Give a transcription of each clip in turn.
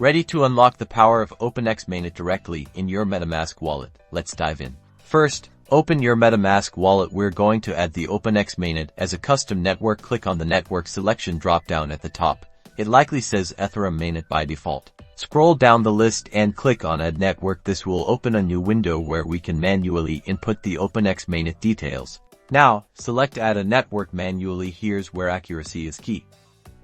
Ready to unlock the power of Openex Mainnet directly in your Metamask wallet? Let's dive in. First, open your Metamask wallet. We're going to add the Openex Mainnet as a custom network. Click on the network selection drop-down at the top. It likely says Ethereum Mainnet by default. Scroll down the list and click on Add Network. This will open a new window where we can manually input the Openex Mainnet details. Now, select Add a Network manually. Here's where accuracy is key.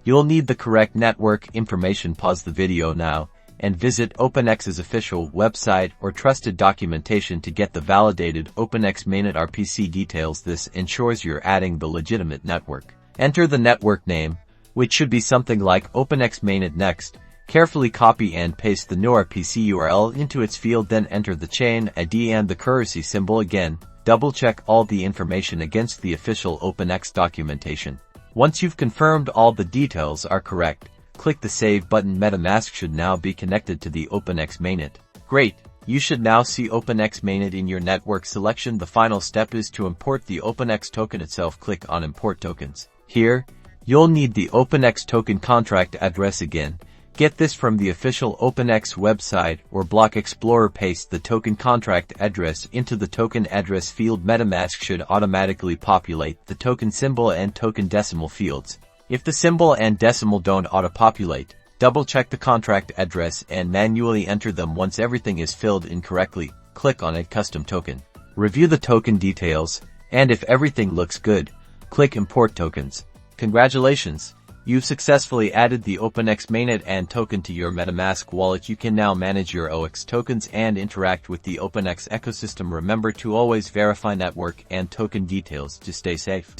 You'll need the correct network information. Pause the video now and visit Openex's official website or trusted documentation to get the validated Openex Mainnet RPC details. This ensures you're adding the legitimate network. Enter the network name, which should be something like Openex Mainnet. Next, carefully copy and paste the new RPC URL into its field. Then enter the chain ID and the currency symbol. Again, double-check all the information against the official Openex documentation. Once you've confirmed all the details are correct, click the Save button. Metamask should now be connected to the Openex Mainnet. Great! You should now see Openex Mainnet in your network selection. The final step is to import the Openex token itself. Click on Import Tokens. Here, you'll need the Openex token contract address. Again, get this from the official Openex website or Block Explorer. Paste the token contract address into the token address field. Metamask should automatically populate the token symbol and token decimal fields. If the symbol and decimal don't auto-populate, double-check the contract address and manually enter them. Once everything is filled in correctly, click on Add Custom Token. Review the token details, and if everything looks good, click Import Tokens. Congratulations! You've successfully added the Openex Mainnet and token to your Metamask wallet. You can now manage your OX tokens and interact with the Openex ecosystem. Remember to always verify network and token details to stay safe.